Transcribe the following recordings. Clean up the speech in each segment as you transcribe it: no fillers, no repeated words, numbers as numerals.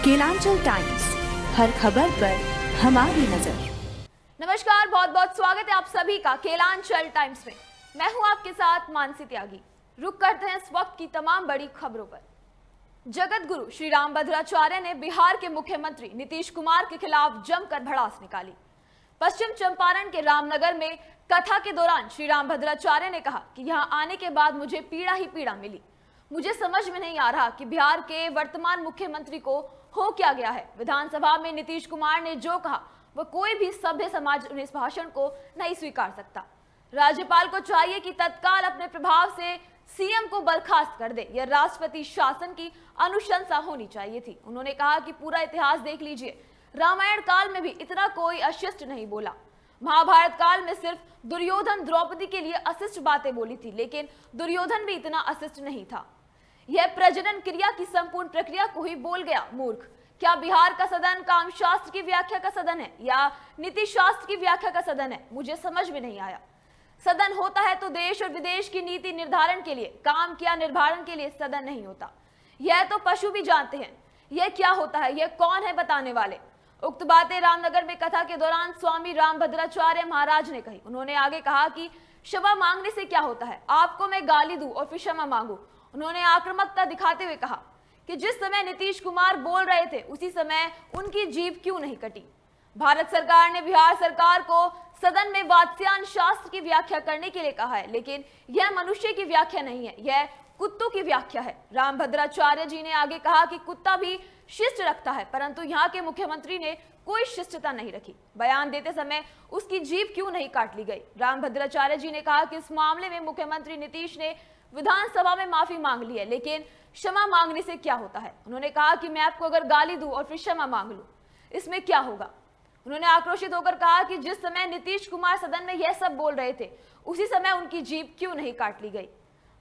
Kelanchal times, हर खबर पर हमारी नजर। नमस्कार, बहुत बहुत स्वागत है आप सभी का केलांचल टाइम्स में। मैं हूं आपके साथ मानसी त्यागी। रुक करते हैं इस वक्त की तमाम बड़ी खबरों पर। जगत गुरु श्री रामभद्राचार्य ने बिहार के मुख्यमंत्री नीतीश कुमार के खिलाफ जमकर भड़ास निकाली। पश्चिम चंपारण के रामनगर में कथा के दौरान श्री रामभद्राचार्य ने कहा कि यहां आने के बाद मुझे पीड़ा ही पीड़ा मिली। मुझे समझ में नहीं आ रहा कि बिहार के वर्तमान मुख्यमंत्री को हो क्या गया है। विधानसभा में नीतीश कुमार ने जो कहा वह कोई भी सभ्य समाज इस भाषण को नहीं स्वीकार सकता। राज्यपाल को चाहिए कि तत्काल अपने प्रभाव से सीएम को बर्खास्त कर दे। यह राष्ट्रपति शासन की अनुशंसा होनी चाहिए थी। उन्होंने कहा कि पूरा इतिहास देख लीजिए, रामायण काल में भी इतना कोई अशिष्ट नहीं बोला। महाभारत काल में सिर्फ दुर्योधन द्रौपदी के लिए अशिष्ट बातें बोली थी, लेकिन दुर्योधन भी इतना अशिष्ट नहीं था। यह प्रजनन क्रिया की संपूर्ण प्रक्रिया को ही बोल गया। मूर्ख! क्या बिहार का सदन कामशास्त्र की व्याख्या का सदन है या नीति शास्त्र की व्याख्या का सदन है? मुझे समझ में नहीं आया। सदन होता है तो देश और विदेश की नीति निर्धारण के लिए, काम किया निर्धारण के लिए सदन नहीं होता। यह तो पशु भी जानते हैं। यह क्या होता है, यह कौन है बताने वाले? उक्त बातें रामनगर में कथा के दौरान स्वामी रामभद्राचार्य महाराज ने कही। उन्होंने आगे कहा कि क्षमा मांगने से क्या होता है, आपको मैं गाली दूं और फिर क्षमा मांगू। उन्होंने आक्रामकता दिखाते हुए कहा कि जिस समय नीतीश कुमार बोल रहे थे उसी समय उनकी जीभ क्यों नहीं कटी। भारत सरकार ने बिहार सरकार को सदन में वात्स्यायन शास्त्र की व्याख्या करने के लिए कहा है, लेकिन यह मनुष्य की व्याख्या नहीं है, यह कुत्तों की व्याख्या है। रामभद्राचार्य जी ने आगे कहा कि कुत्ता भी शिष्ट रखता है, परंतु यहाँ के मुख्यमंत्री ने कोई शिष्टता नहीं रखी। बयान देते समय उसकी जीभ क्यों नहीं काट ली गई। रामभद्राचार्य जी ने कहा कि इस मामले में मुख्यमंत्री नीतीश ने विधानसभा में माफी मांग ली है, लेकिन क्षमा मांगने से क्या होता है। उन्होंने कहा कि मैं आपको अगर गाली दूं और फिर क्षमा मांग लूं, इसमें क्या होगा। उन्होंने आक्रोशित होकर कहा कि जिस समय नीतीश कुमार सदन में यह सब बोल रहे थे उसी समय उनकी जीभ क्यों नहीं काट ली गई।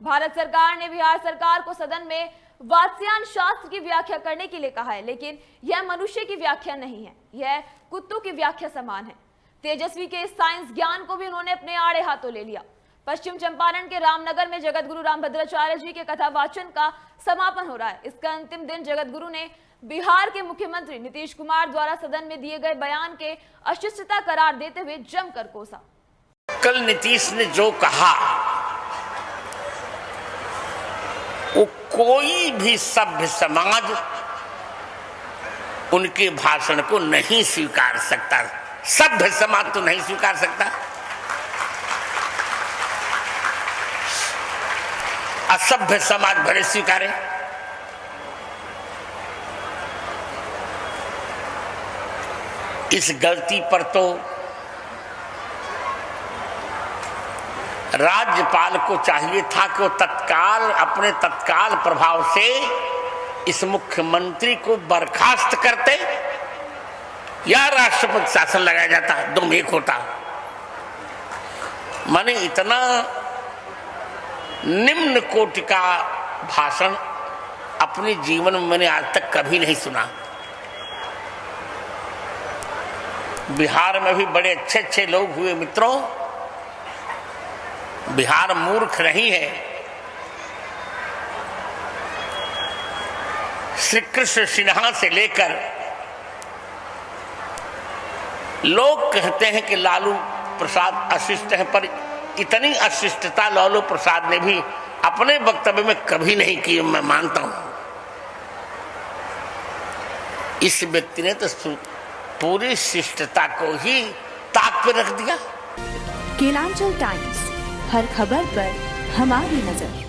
भारत सरकार ने बिहार सरकार को सदन में वात्स्यायन शास्त्र की व्याख्या करने के लिए कहा है, लेकिन यह मनुष्य की व्याख्या नहीं है, यह कुत्तों की व्याख्या समान है। तेजस्वी के इस साइंस ज्ञान को भी उन्होंने अपने आड़े हाथों ले लिया। पश्चिम चंपारण के रामनगर में जगत गुरु रामभद्राचार्य जी के कथा वाचन का समापन हो रहा है। इसका अंतिम दिन जगत गुरु ने बिहार के मुख्यमंत्री नीतीश कुमार द्वारा सदन में दिए गए बयान के अशिष्टता करार देते हुए जमकर कोसा। कल नीतीश ने जो कहा वो कोई भी सभ्य समाज उनके भाषण को नहीं स्वीकार सकता। सभ्य समाज तो नहीं स्वीकार सकता। असभ्य समाज भले स्वीकारे। इस गलती पर तो राज्यपाल को चाहिए था कि वो अपने तत्काल प्रभाव से इस मुख्यमंत्री को बर्खास्त करते या राष्ट्रपति शासन लगाया जाता, दो में एक होता। माने इतना निम्न कोटि का भाषण अपने जीवन में मैंने आज तक कभी नहीं सुना। बिहार में भी बड़े अच्छे अच्छे लोग हुए मित्रों। बिहार मूर्ख नहीं है। श्री कृष्ण सिन्हा से लेकर लोग कहते हैं कि लालू प्रसाद अशिष्ट है, पर इतनी अशिष्टता लालू प्रसाद ने भी अपने वक्तव्य में कभी नहीं की, मैं मानता हूं। इस व्यक्ति ने तो पूरी शिष्टता को ही ताक पे रख दिया। केलांचल टाइम्स, हर खबर पर हमारी नजर।